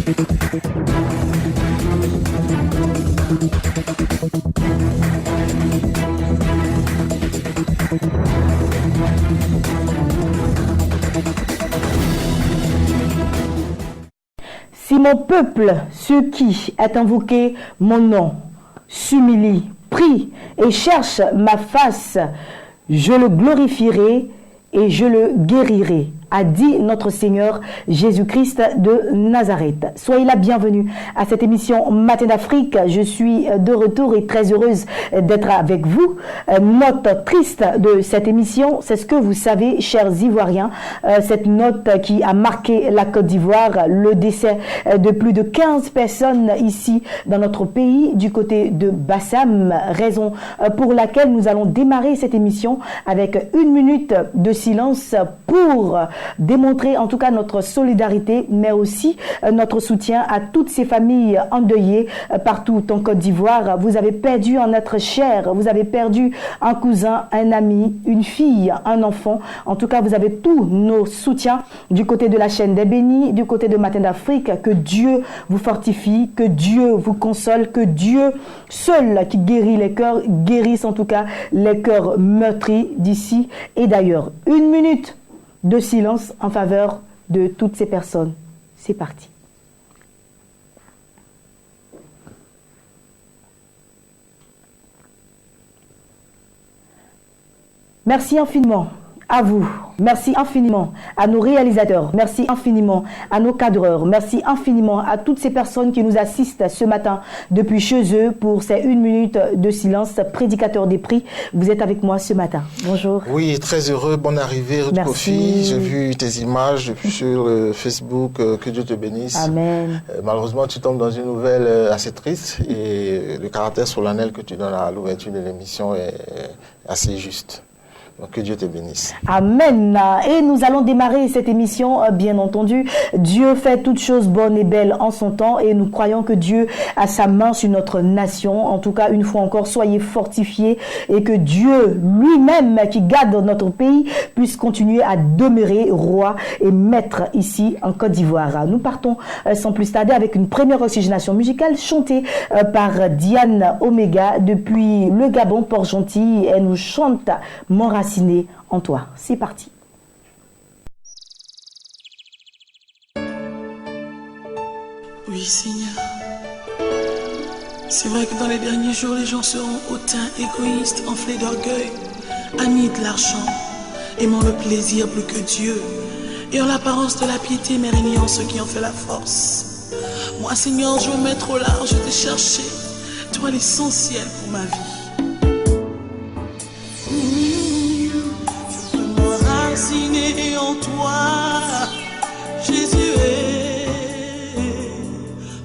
Si mon peuple, ceux qui est invoqué mon nom, s'humilie, prie et cherche ma face, je le glorifierai et je le guérirai, a dit notre Seigneur Jésus-Christ de Nazareth. Soyez la bienvenue à cette émission Matin d'Afrique. Je suis de retour et très heureuse d'être avec vous. Note triste de cette émission, c'est ce que vous savez, chers Ivoiriens, cette note qui a marqué la Côte d'Ivoire, le décès de plus de 15 personnes ici dans notre pays, du côté de Bassam, raison pour laquelle nous allons démarrer cette émission avec une minute de silence pour démontrer en tout cas notre solidarité, mais aussi notre soutien à toutes ces familles endeuillées partout en Côte d'Ivoire. Vous avez perdu un être cher, vous avez perdu un cousin, un ami, une fille, un enfant. En tout cas, vous avez tous nos soutiens du côté de la chaîne des Bénis, du côté de Matin d'Afrique. Que Dieu vous fortifie, que Dieu vous console, que Dieu seul qui guérit les cœurs, guérisse en tout cas les cœurs meurtris d'ici et d'ailleurs. Une minute de silence en faveur de toutes ces personnes. C'est parti. Merci infiniment à vous. Merci infiniment à nos réalisateurs. Merci infiniment à nos cadreurs. Merci infiniment à toutes ces personnes qui nous assistent ce matin depuis chez eux pour ces une minute de silence. Prédicateur des prix, vous êtes avec moi ce matin. Bonjour. Oui, très heureux. Bonne arrivée, Ruth Kofi. J'ai vu tes images sur Facebook. Que Dieu te bénisse. Amen. Malheureusement, tu tombes dans une nouvelle assez triste et le caractère solennel que tu donnes à l'ouverture de l'émission est assez juste. Donc que Dieu te bénisse. Amen. Et nous allons démarrer cette émission, bien entendu. Dieu fait toutes choses bonnes et belles en son temps et nous croyons que Dieu a sa main sur notre nation. En tout cas, une fois encore, soyez fortifiés et que Dieu lui-même qui garde notre pays puisse continuer à demeurer roi et maître ici en Côte d'Ivoire. Nous partons sans plus tarder avec une première oxygénation musicale chantée par Diane Omega depuis le Gabon, Port-Gentil. Elle nous chante M'enraciner en toi. C'est parti. Oui, Seigneur. C'est vrai que dans les derniers jours, les gens seront hautains, égoïstes, enflés d'orgueil, amis de l'argent, aimant le plaisir plus que Dieu, ayant l'apparence de la piété, mais régnant ceux qui en fait la force. Moi, Seigneur, je veux mettre au large, je te chercher, toi l'essentiel pour ma vie. M'enraciner en toi, Jésus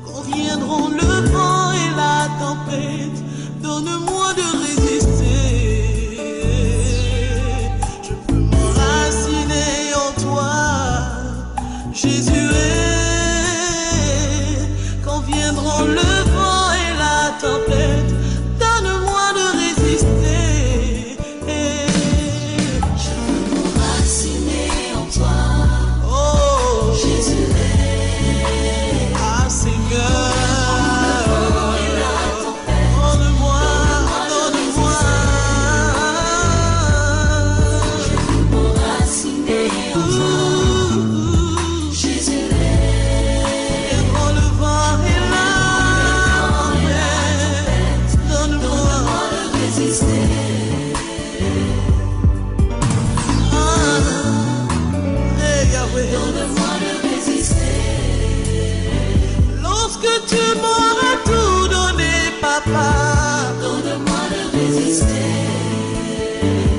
quand viendront le vent et la tempête, donne-moi de résister. Je peux m'enraciner en toi, Jésus quand viendront le vent et la tempête, donne-moi de résister. Donne-moi de résister.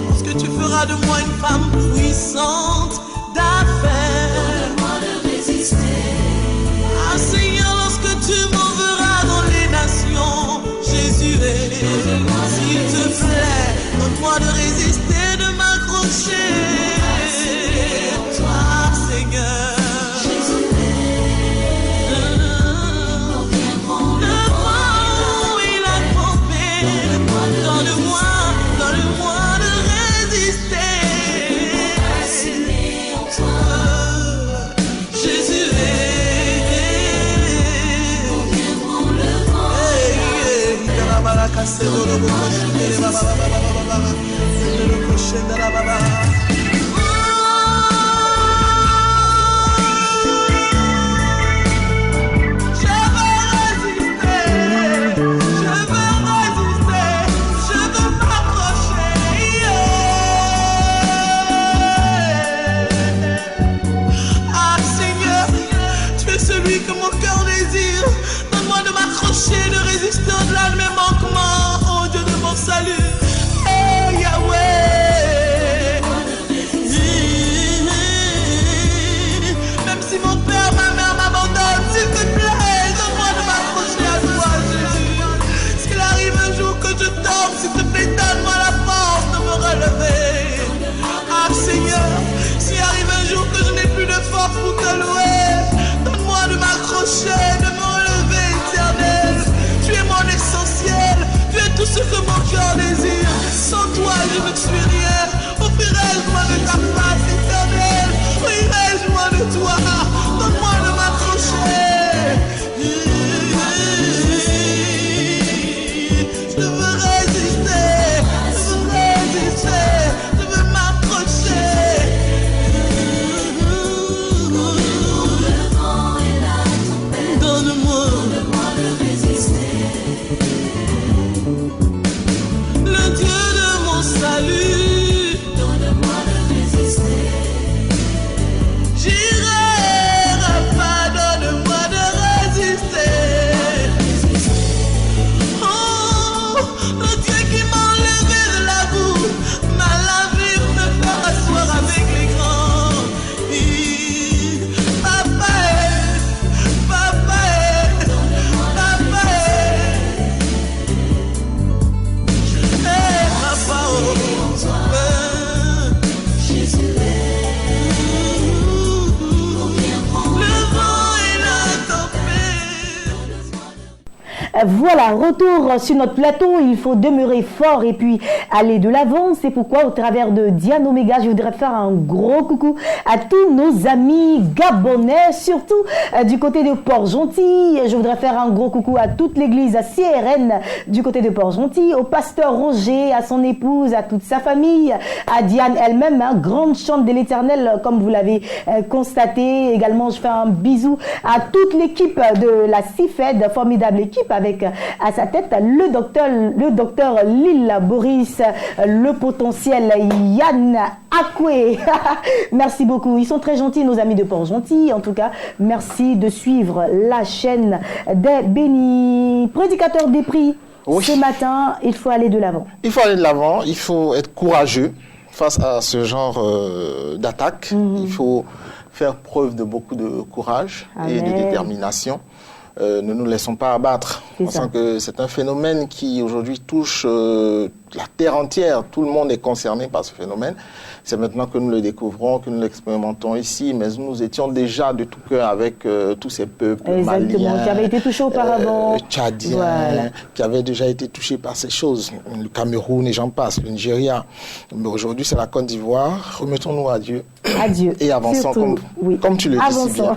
Lorsque tu feras de moi une femme puissante d'affaires, donne-moi de résister. Ah Seigneur, lorsque tu m'enverras dans les nations, Jésus s'il te plaît, donne-moi de résister, de m'accrocher. Ah Seigneur. Donne-moi de résister. Voilà, retour sur notre plateau, il faut demeurer fort et puis aller de l'avant. C'est pourquoi au travers de Diane Omega, je voudrais faire un gros coucou à tous nos amis gabonais, surtout du côté de Port-Gentil. Je voudrais faire un gros coucou à toute l'église à CRN du côté de Port-Gentil, au pasteur Roger, à son épouse, à toute sa famille, à Diane elle-même, grande chante de l'Éternel, comme vous l'avez constaté. Également, je fais un bisou à toute l'équipe de la CIFED, formidable équipe avec à sa tête le docteur Lille Boris, le potentiel Yann Akwe. Merci beaucoup. Ils sont très gentils, nos amis de Port-Gentil. En tout cas, merci de suivre la chaîne des bénis. Prédicateur des prix, oui. Ce matin, il faut aller de l'avant. Il faut aller de l'avant, il faut être courageux face à ce genre d'attaque. Il faut faire preuve de beaucoup de courage et de détermination. Ne nous laissons pas abattre. On sent que c'est un phénomène qui aujourd'hui touche la terre entière. Tout le monde est concerné par ce phénomène. C'est maintenant que nous le découvrons, que nous l'expérimentons ici, mais nous étions déjà de tout cœur avec tous ces peuples maliens, qui avaient été touchés auparavant, tchadiens, qui avaient déjà été touchés par ces choses. Le Cameroun et j'en passe, le Nigeria. Mais aujourd'hui, c'est la Côte d'Ivoire. Remettons-nous à Dieu. Adieu. Et avançons comme tu le dis si bien.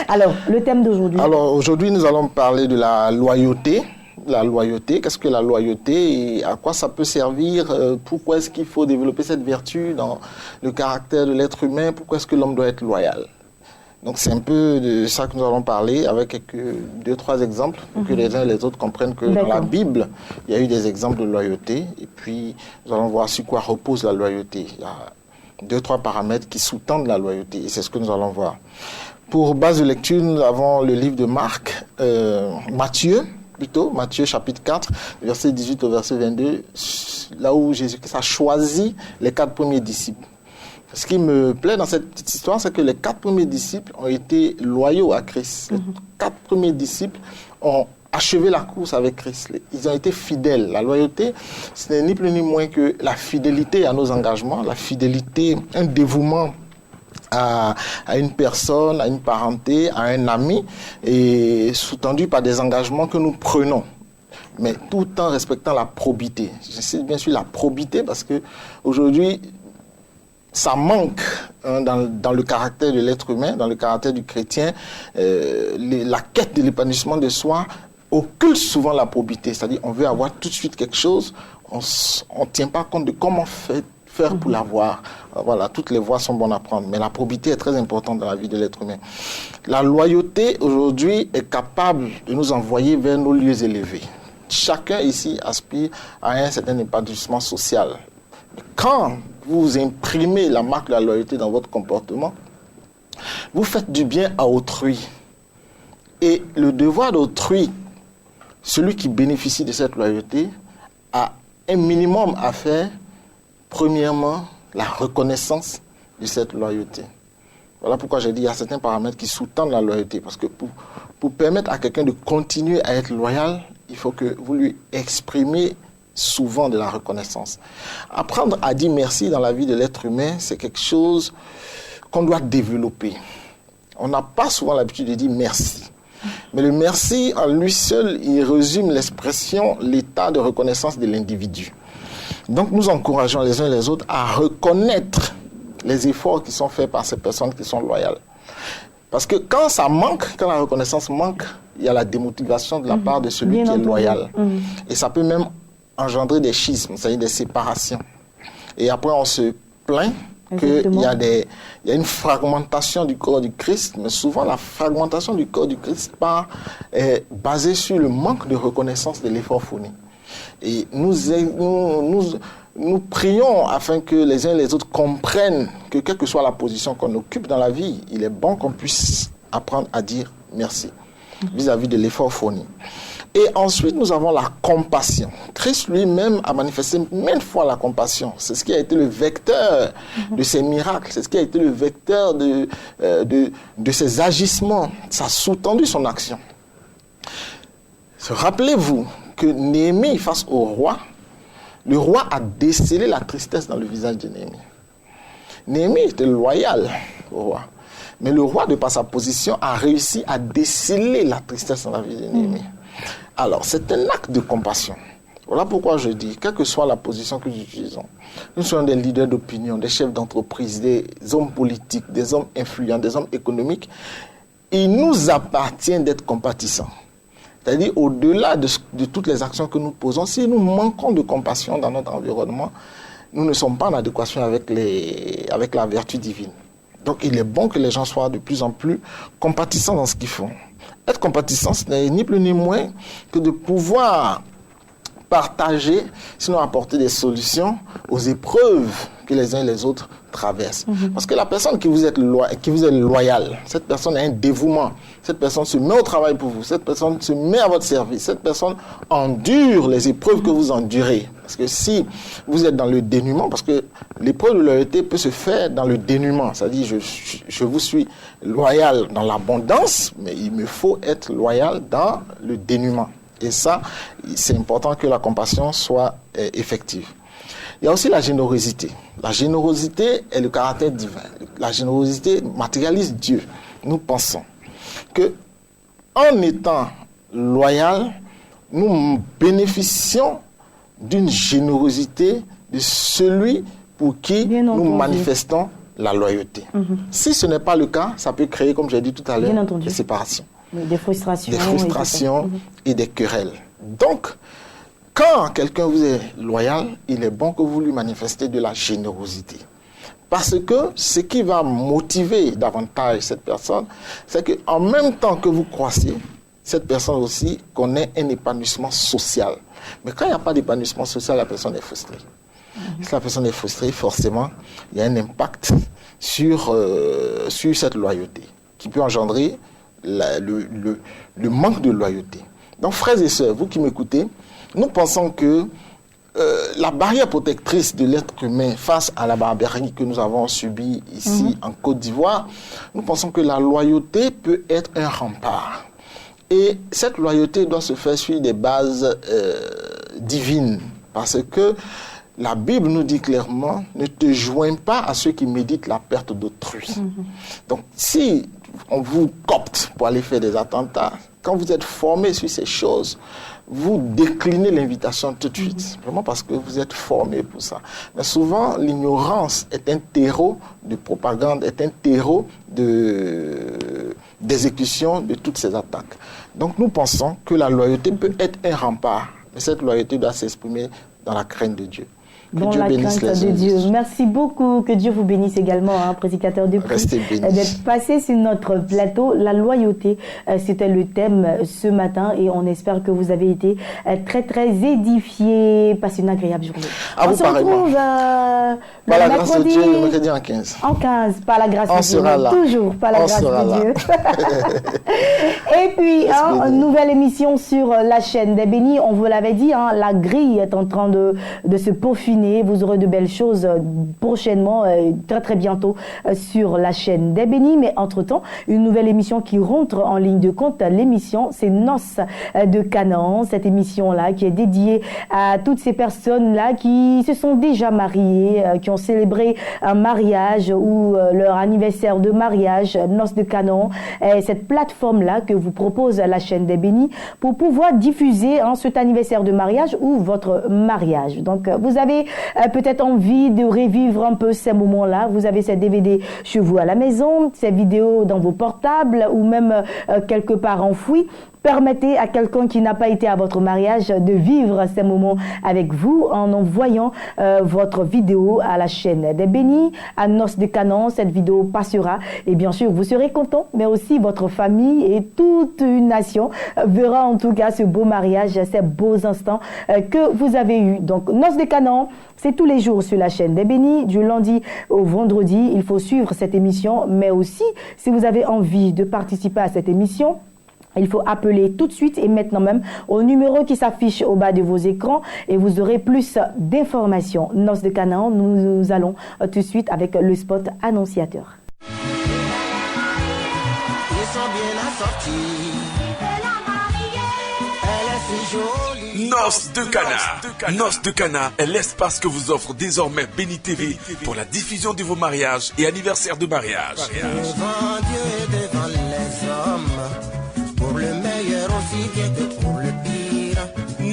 Alors, le thème d'aujourd'hui. Alors, aujourd'hui, nous allons parler de la loyauté. La loyauté, qu'est-ce que la loyauté et à quoi ça peut servir? Pourquoi est-ce qu'il faut développer cette vertu dans le caractère de l'être humain? Pourquoi est-ce que l'homme doit être loyal? Donc c'est un peu de ça que nous allons parler avec 2-3 exemples pour que les uns et les autres comprennent que dans la Bible, il y a eu des exemples de loyauté et puis nous allons voir sur quoi repose la loyauté. Il y a 2-3 paramètres qui sous-tendent la loyauté et c'est ce que nous allons voir. Pour base de lecture, nous avons le livre de Matthieu chapitre 4, verset 18 au verset 22, là où Jésus-Christ a choisi les 4 premiers disciples. Ce qui me plaît dans cette petite histoire, c'est que les 4 premiers disciples ont été loyaux à Christ. Les 4 premiers disciples ont achevé la course avec Christ. Ils ont été fidèles. La loyauté, ce n'est ni plus ni moins que la fidélité à nos engagements, la fidélité, un dévouement à une personne, à une parenté, à un ami, et sous-tendu par des engagements que nous prenons, mais tout en respectant la probité. Je cite bien sûr la probité parce que aujourd'hui, ça manque dans le caractère de l'être humain, dans le caractère du chrétien, la quête de l'épanouissement de soi occulte souvent la probité. C'est-à-dire, on veut avoir tout de suite quelque chose, on ne tient pas compte de comment faire pour l'avoir. Voilà, toutes les voies sont bonnes à prendre, mais la probité est très importante dans la vie de l'être humain. La loyauté, aujourd'hui, est capable de nous envoyer vers nos lieux élevés. Chacun ici aspire à un certain épanouissement social. Quand vous imprimez la marque de la loyauté dans votre comportement, vous faites du bien à autrui. Et le devoir d'autrui, celui qui bénéficie de cette loyauté, a un minimum à faire. Premièrement, la reconnaissance de cette loyauté. Voilà pourquoi j'ai dit qu'il y a certains paramètres qui sous-tendent la loyauté. Parce que pour permettre à quelqu'un de continuer à être loyal, il faut que vous lui exprimez souvent de la reconnaissance. Apprendre à dire merci dans la vie de l'être humain, c'est quelque chose qu'on doit développer. On n'a pas souvent l'habitude de dire merci. Mais le merci, en lui seul, il résume l'expression, l'état de reconnaissance de l'individu. Donc nous encourageons les uns les autres à reconnaître les efforts qui sont faits par ces personnes qui sont loyales. Parce que quand ça manque, quand la reconnaissance manque, il y a la démotivation de la part de celui qui est loyal. Et ça peut même engendrer des schismes, c'est-à-dire des séparations. Et après on se plaint qu'il y a une fragmentation du corps du Christ, mais souvent la fragmentation du corps du Christ est basée sur le manque de reconnaissance de l'effort fourni. Et nous prions afin que les uns et les autres comprennent que quelle que soit la position qu'on occupe dans la vie, il est bon qu'on puisse apprendre à dire merci vis-à-vis de l'effort fourni. Et ensuite, nous avons la compassion. Christ lui-même a manifesté maintes fois la compassion. C'est ce qui a été le vecteur de ses miracles. C'est ce qui a été le vecteur de ses agissements. Ça a sous-tendu son action. Rappelez-vous que Néhémie, face au roi, le roi a décelé la tristesse dans le visage de Néhémie. Néhémie était loyal au roi. Mais le roi, de par sa position, a réussi à déceler la tristesse dans la vie de Néhémie. Alors, c'est un acte de compassion. Voilà pourquoi je dis, quelle que soit la position que nous utilisons, nous sommes des leaders d'opinion, des chefs d'entreprise, des hommes politiques, des hommes influents, des hommes économiques, il nous appartient d'être compatissants. C'est-à-dire, au-delà de toutes les actions que nous posons, si nous manquons de compassion dans notre environnement, nous ne sommes pas en adéquation avec la vertu divine. Donc, il est bon que les gens soient de plus en plus compatissants dans ce qu'ils font. Être compatissant, ce n'est ni plus ni moins que de pouvoir partager, sinon apporter des solutions aux épreuves que les uns et les autres traversent. Parce que la personne qui vous est loyale, cette personne a un dévouement, cette personne se met au travail pour vous, cette personne se met à votre service, cette personne endure les épreuves que vous endurez. Parce que si vous êtes dans le dénuement, parce que l'épreuve de loyauté peut se faire dans le dénuement, c'est-à-dire je vous suis loyal dans l'abondance, mais il me faut être loyal dans le dénuement. Et ça, c'est important que la compassion soit effective. Il y a aussi la générosité. La générosité est le caractère divin. La générosité matérialise Dieu. Nous pensons que en étant loyal, nous bénéficions d'une générosité de celui pour qui nous manifestons la loyauté. Si ce n'est pas le cas, ça peut créer, comme j'ai dit tout à l'heure, des séparations. Des frustrations. Des frustrations et des querelles. Donc, quand quelqu'un vous est loyal, il est bon que vous lui manifestez de la générosité. Parce que ce qui va motiver davantage cette personne, c'est qu'en même temps que vous croissez, cette personne aussi connaît un épanouissement social. Mais quand il n'y a pas d'épanouissement social, la personne est frustrée. Si la personne est frustrée, forcément, il y a un impact sur cette loyauté qui peut engendrer le manque de loyauté. Donc, frères et sœurs, vous qui m'écoutez, nous pensons que la barrière protectrice de l'être humain face à la barbarie que nous avons subie ici en Côte d'Ivoire, nous pensons que la loyauté peut être un rempart. Et cette loyauté doit se faire sur des bases divines. Parce que la Bible nous dit clairement, ne te joins pas à ceux qui méditent la perte d'autrui. Donc, si on vous copte pour aller faire des attentats, quand vous êtes formé sur ces choses, vous déclinez l'invitation tout de suite, vraiment parce que vous êtes formé pour ça. Mais souvent, l'ignorance est un terreau de propagande, est un terreau d'exécution de toutes ces attaques. Donc nous pensons que la loyauté peut être un rempart, mais cette loyauté doit s'exprimer dans la crainte de Dieu. Dans la crainte de Dieu. Merci beaucoup. Que Dieu vous bénisse également, prédicateur de prix, d'être passé sur notre plateau. La loyauté, c'était le thème ce matin et on espère que vous avez été très, très édifiés. Passez une agréable journée. On se retrouve par la grâce de Dieu, le mercredi en 15. En 15, par la grâce de Dieu. Là. Toujours par la grâce de Dieu. Et puis, une nouvelle émission sur la chaîne des bénis. On vous l'avait dit, la grille est en train de se peaufiner. Vous aurez de belles choses prochainement, très très bientôt sur la chaîne des bénis. Mais entre-temps, une nouvelle émission qui rentre en ligne de compte. L'émission, c'est Noces de Canaan. Cette émission-là qui est dédiée à toutes ces personnes-là qui se sont déjà mariées, qui ont célébré un mariage ou leur anniversaire de mariage, Noces de Canaan. Cette plateforme-là que vous propose la chaîne des bénis pour pouvoir diffuser cet anniversaire de mariage ou votre mariage. Donc, vous avez peut-être envie de revivre un peu ces moments-là. Vous avez ces DVD chez vous à la maison, ces vidéos dans vos portables ou même quelque part enfouis. Permettez à quelqu'un qui n'a pas été à votre mariage de vivre ces moments avec vous en envoyant votre vidéo à la chaîne des bénis, à Noces de Canaan. Cette vidéo passera et bien sûr vous serez content, mais aussi votre famille et toute une nation verra en tout cas ce beau mariage, ces beaux instants que vous avez eus. Donc Noces de Canaan, c'est tous les jours sur la chaîne des bénis, du lundi au vendredi. Il faut suivre cette émission, mais aussi si vous avez envie de participer à cette émission, il faut appeler tout de suite et maintenant même au numéro qui s'affiche au bas de vos écrans et vous aurez plus d'informations. Noces de Canaan, nous allons tout de suite avec le spot annonciateur. Ils sont bien assortis. Elle est si jolie. Noces de Cana. Noces de Cana est l'espace que vous offre désormais Béni TV pour la diffusion de vos mariages et anniversaires de mariage. Devant Dieu et devant les hommes, pour le meilleur aussi bien que pour le pire.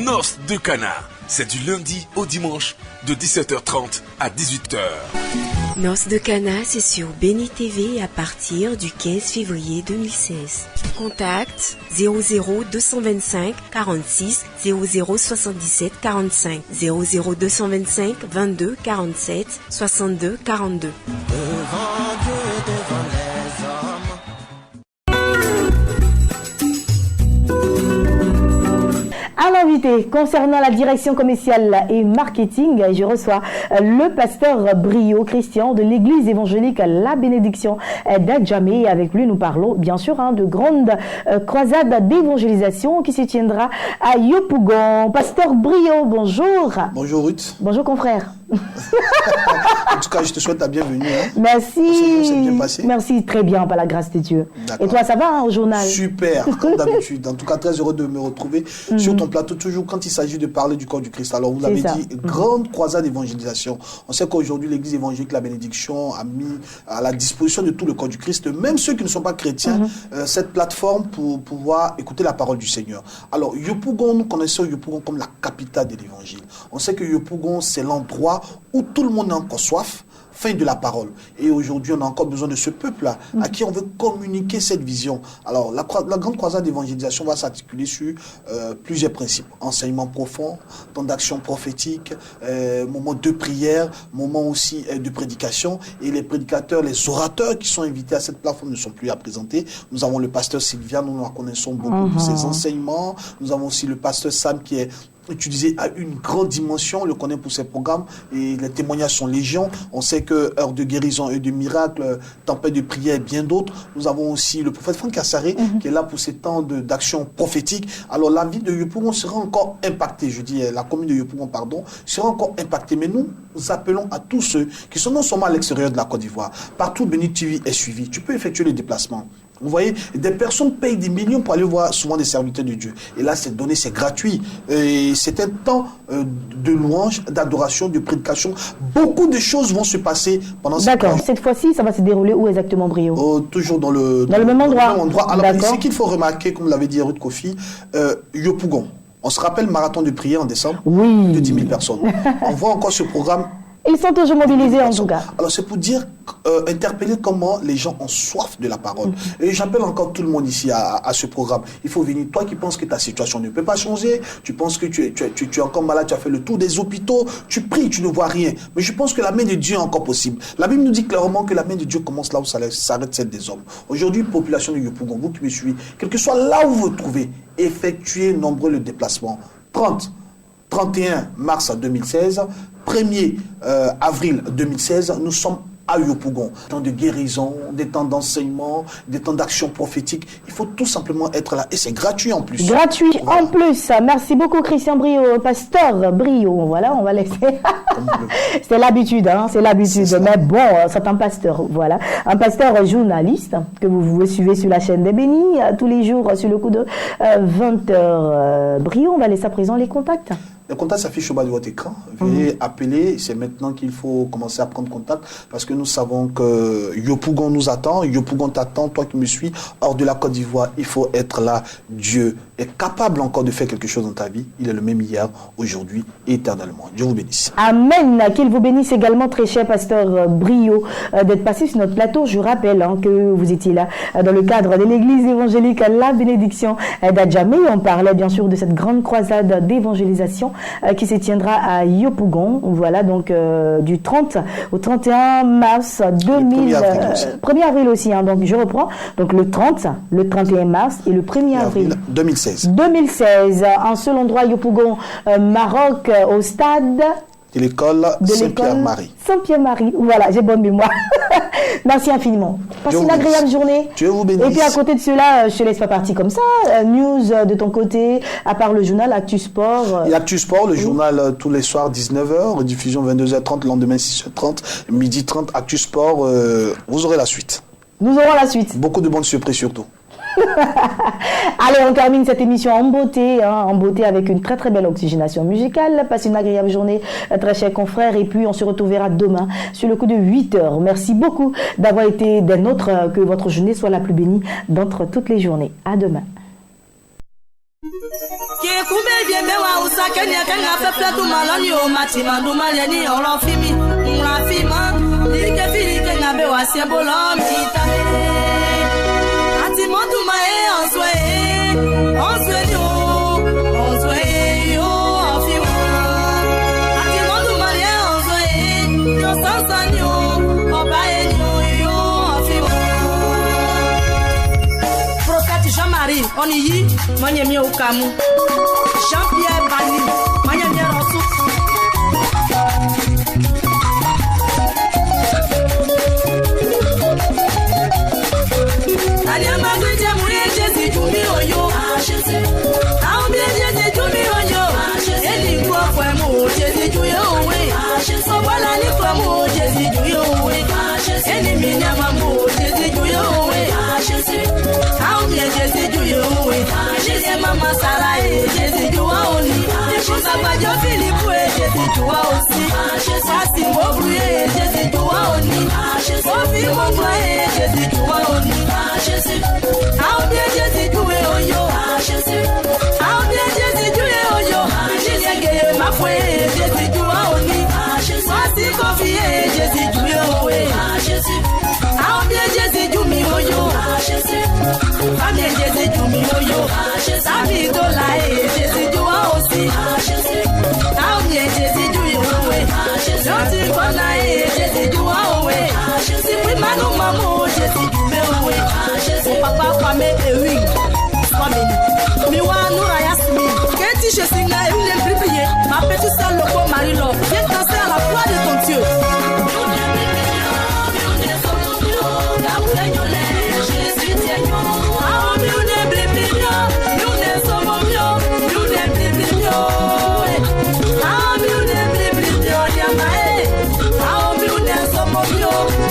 Noces de Cana, c'est du lundi au dimanche de 17h30 à 18h. Noces de Cana, c'est sur Béni TV à partir du 15 février 2016. Contact 00 225 46 00 77 45 00 225 22 47 62 42. Devant Dieu et devant les hommes. À l'invité, concernant la direction commerciale et marketing, je reçois le pasteur Brio Christian de l'église évangélique La Bénédiction d'Adjamé. Avec lui, nous parlons bien sûr de grande croisade d'évangélisation qui se tiendra à Yopougon. Pasteur Brio, bonjour. Bonjour Ruth. Bonjour confrère. En tout cas, je te souhaite la bienvenue. Merci. C'est bien passé. Merci, très bien, par la grâce de Dieu. Et toi, ça va au journal? Super, comme d'habitude. En tout cas, très heureux de me retrouver sur ton plateau, toujours quand il s'agit de parler du corps du Christ. Alors, vous l'avez dit, grande croisade d'évangélisation. On sait qu'aujourd'hui, l'église évangélique La Bénédiction a mis à la disposition de tout le corps du Christ, même ceux qui ne sont pas chrétiens, cette plateforme pour pouvoir écouter la parole du Seigneur. Alors, Yopougon, nous connaissons Yopougon comme la capitale de l'évangile. On sait que Yopougon, c'est l'endroit où tout le monde a encore soif, faim de la parole. Et aujourd'hui, on a encore besoin de ce peuple-là, à qui on veut communiquer cette vision. Alors, la grande croisade d'évangélisation va s'articuler sur plusieurs principes. Enseignement profond, temps d'action prophétique, moment de prière, moment aussi de prédication. Et les prédicateurs, les orateurs qui sont invités à cette plateforme ne sont plus à présenter. Nous avons le pasteur Sylvia, nous la connaissons beaucoup pour ses enseignements. Nous avons aussi le pasteur Sam qui est utilisé à une grande dimension, on le connaît pour ses programmes et les témoignages sont légion. On sait que heure de guérison et de miracles, tempête de prière et bien d'autres. Nous avons aussi le prophète Franck Kassaré qui est là pour ces temps d'action prophétique. Alors la ville de Yopougon sera encore impactée, je dis la commune de Yopougon, pardon, sera encore impactée. Mais nous appelons à tous ceux qui sont non seulement à l'extérieur de la Côte d'Ivoire, partout Béni TV est suivi. Tu peux effectuer les déplacements. Vous voyez, des personnes payent des millions pour aller voir souvent des serviteurs de Dieu. Et là, c'est donné, c'est gratuit. Et c'est un temps de louange, d'adoration, de prédication. Beaucoup de choses vont se passer pendant cette D'accord. Cette fois-ci, ça va se dérouler où exactement, Brio? Toujours dans le même endroit. Alors, ce qu'il faut remarquer, comme l'avait dit Ruth Kofi, Yopougon. On se rappelle marathon de prière en décembre, oui. de 10 000 personnes. On voit encore ce programme. Ils sont toujours mobilisés en tout cas. Alors c'est pour dire, interpeller comment les gens ont soif de la parole. Et j'appelle encore tout le monde ici à ce programme. Il faut venir. Toi qui penses que ta situation ne peut pas changer, tu penses que tu es encore malade, tu as fait le tour des hôpitaux, tu pries, tu ne vois rien. Mais je pense que la main de Dieu est encore possible. La Bible nous dit clairement que la main de Dieu commence là où s'arrête celle des hommes. Aujourd'hui, population de Yopougon, vous qui me suivez, quel que soit là où vous vous trouvez, effectuez nombreux le déplacement. 31 mars 2016, 1er avril 2016, nous sommes à Yopougon. Des temps de guérison, des temps d'enseignement, des temps d'action prophétique. Il faut tout simplement être là. Et c'est gratuit en plus. Gratuit en plus. Merci beaucoup Christian Brio, pasteur Brio. Voilà, on va laisser. C'est l'habitude, hein, c'est l'habitude. Mais bon, c'est un pasteur, voilà. Un pasteur journaliste que vous suivez sur la chaîne des Bénis tous les jours sur le coup de 20h. Brio, on va laisser à présent les contacts. Le contact s'affiche au bas de votre écran. Veuillez appeler. C'est maintenant qu'il faut commencer à prendre contact parce que nous savons que Yopougon nous attend. Yopougon t'attend, toi qui me suis. Hors de la Côte d'Ivoire, il faut être là. Dieu est capable encore de faire quelque chose dans ta vie. Il est le même hier, aujourd'hui et éternellement. Dieu vous bénisse. Amen. Qu'il vous bénisse également, très cher pasteur Brio, d'être passé sur notre plateau. Je rappelle que vous étiez là dans le cadre de l'église évangélique La Bénédiction d'Adjamé. On parlait bien sûr de cette grande croisade d'évangélisation qui se tiendra à Yopougon, voilà, donc du 30 au 31 mars 1er avril aussi, hein, donc je reprends, donc le 30, le 31 mars et le 1er avril 2016, un seul endroit à Yopougon, Maroc, au stade de l'école Saint-Pierre-Marie. Saint-Pierre-Marie, voilà, j'ai bonne mémoire. Merci infiniment. Passez une agréable journée. Dieu vous bénisse. Et puis à côté de cela, je ne te laisse pas partir comme ça. News de ton côté, à part le journal Actu Sport. Il y a Actu Sport, le journal tous les soirs 19h, rediffusion 22h30, le lendemain 6h30, midi 30, Actu Sport. Vous aurez la suite. Nous aurons la suite. Beaucoup de bonnes surprises surtout. Allez, on termine cette émission en beauté avec une très très belle oxygénation musicale. Passez une agréable journée, très chers confrères, et puis on se retrouvera demain sur le coup de 8h. Merci beaucoup d'avoir été des nôtres, que votre journée soit la plus bénie d'entre toutes les journées. À demain. Prophète Jean-Marie, on y y, Manyemi Okamu. Jean-Pierre Bani, Manyemi Ransou. Mama Sarah, Jésus, tu as oni. Jésus, Abadio Philippe, Jésus, tu as aussi. Jésus, Mobrué, Jésus, tu as oni. Sophie Mobrué, Jésus, tu as oni. Jésus, how bien Jésus, tu es oyo. Jésus, how bien Jésus, tu es oyo. Jésus, que ma foi, Jésus, tu as oni. Sophie Confié, Jésus, tu es oyo. Jésus, how bien Jésus, tu es oyo. Jésus, famille Jésus, tu es oyo. Sabi dola Jésus tu as aussi. Ah bien Jésus tu es oué. J'entends kona Jésus tu as oué. Si oui manou maman Jésus tu me oué. Mon papa kwame ewi. Kwame. Miwa Noura Yasmine. Keti je singa et une plus prier. Ma petite sœur Loco Marie-Laure. Viens danser à la foi de ton Dieu. Oh,